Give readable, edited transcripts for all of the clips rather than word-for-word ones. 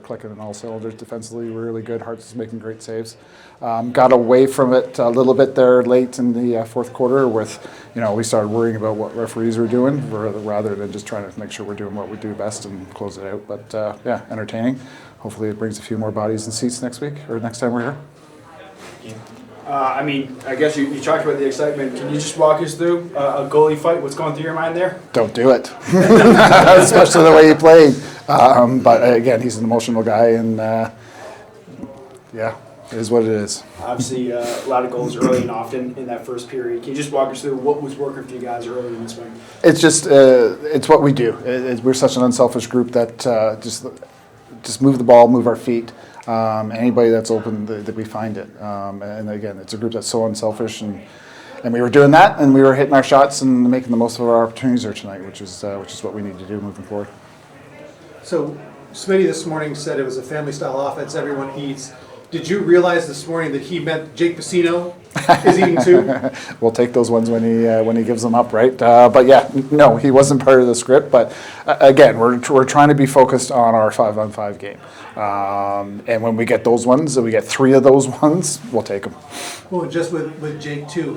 clicking on all cylinders defensively. We're really good. Hearts is making great saves. Got away from it a little bit there late in the fourth quarter with, we started worrying about what referees were doing rather than just trying to make sure we're doing what we do best and close it out. But yeah, entertaining. Hopefully it brings a few more bodies and seats next week or next time we're here. I guess you talked about the excitement. Can you just walk us through a goalie fight? What's going through your mind there? Don't do it, especially the way he played. But again, he's an emotional guy, and yeah, it is what it is. Obviously, a lot of goals early and often in that first period. Can you just walk us through what was working for you guys early in this one? It's just it's what we do. We're such an unselfish group that just move the ball, move our feet. Anybody that's open, that we find it. And again, it's a group that's so unselfish, and we were doing that, and we were hitting our shots and making the most of our opportunities there tonight, which is what we need to do moving forward. So, Smitty this morning said it was a family-style offense. Everyone eats. Did you realize this morning that he meant Jake Pacino is eating too? We'll take those ones when he gives them up, right? But yeah, no, he wasn't part of the script. But again, we're trying to be focused on our 5-on-5 game. And when we get those ones, and we get 3 of those ones, we'll take them. Well, just with Jake too,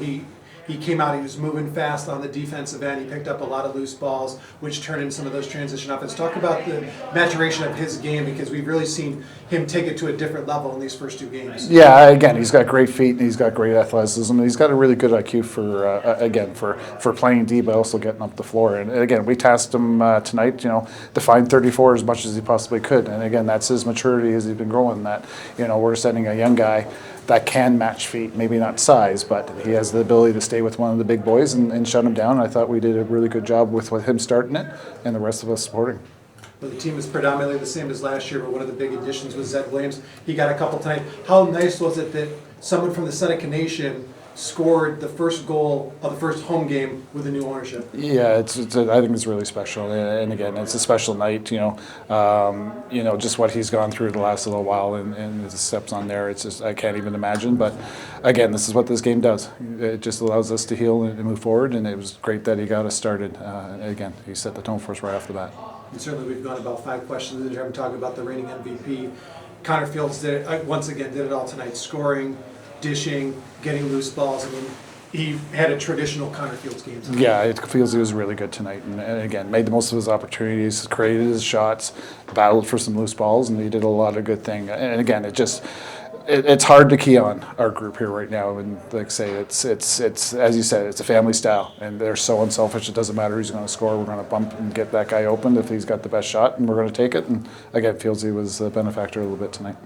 he came out, he was moving fast on the defensive end. He picked up a lot of loose balls, which turned into some of those transition offense. Talk about the maturation of his game, because we've really seen him take it to a different level in these first 2 games. Yeah, again, he's got great feet, and he's got great athleticism, and he's got a really good IQ for playing D, but also getting up the floor. And again, we tasked him tonight, to find 34 as much as he possibly could. And again, that's his maturity as he's been growing. That we're sending a young guy that can match feet, maybe not size, but he has the ability to stay with one of the big boys and shut him down. I thought we did a really good job with him starting it and the rest of us supporting. Well, the team is predominantly the same as last year, but one of the big additions was Zed Williams. He got a couple tonight. How nice was it that someone from the Seneca Nation scored the first goal of the first home game with the new ownership? Yeah, I think it's really special, and again, it's a special night. Just what he's gone through the last little while, and the steps on there. It's just I can't even imagine. But again, this is what this game does. It just allows us to heal and move forward, and it was great that he got us started. Again, he set the tone for us right off the bat. And certainly, we've gone about 5 questions in here. I'm talking about the reigning MVP. Connor Fields did it all tonight, scoring, dishing, getting loose balls. I mean, he had a traditional Connor Fields game tonight. Yeah, it feels he was really good tonight, and again, made the most of his opportunities, created his shots, battled for some loose balls, and he did a lot of good things. And again, it's hard to key on our group here right now, and like I say, it's as you said, it's a family style, and they're so unselfish. It doesn't matter who's going to score. We're going to bump and get that guy open if he's got the best shot, and we're going to take it. And again, Fieldsy was a benefactor a little bit tonight.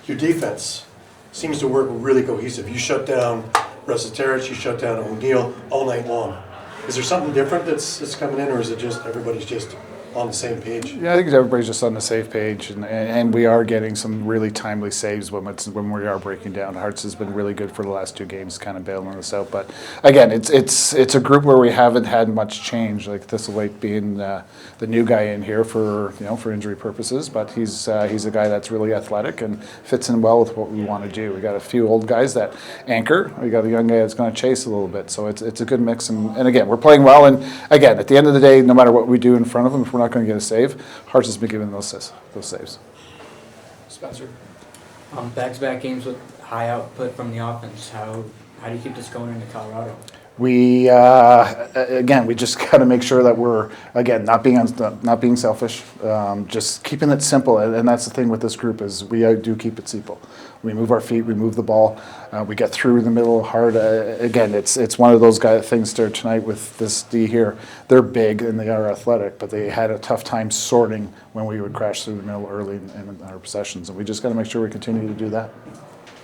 Your defense seems to work really cohesive. You shut down Rochester, you shut down O'Neill all night long. Is there something different that's coming in, or is it just everybody's just on the same page? Yeah, I think everybody's just on the same page, and we are getting some really timely saves when we are breaking down. Hearts has been really good for the last 2 games, kind of bailing us out. But again, it's a group where we haven't had much change. Like Thistlethwaite being the new guy in here for injury purposes, but he's a guy that's really athletic and fits in well with what we want to do. We got a few old guys that anchor. We got a young guy that's going to chase a little bit. So it's a good mix. And again, we're playing well. And again, at the end of the day, no matter what we do in front of them, if we're not going to get a save, Hearts has been giving those saves. Spencer? Back-to-back games with high output from the offense. How do you keep this going into Colorado? We we just got to make sure that we're not being selfish, just keeping it simple, and that's the thing with this group is we do keep it simple. We move our feet, we move the ball, we get through the middle hard. It's one of those things there tonight with this D here. They're big and they are athletic, but they had a tough time sorting when we would crash through the middle early in our possessions, and we just got to make sure we continue to do that.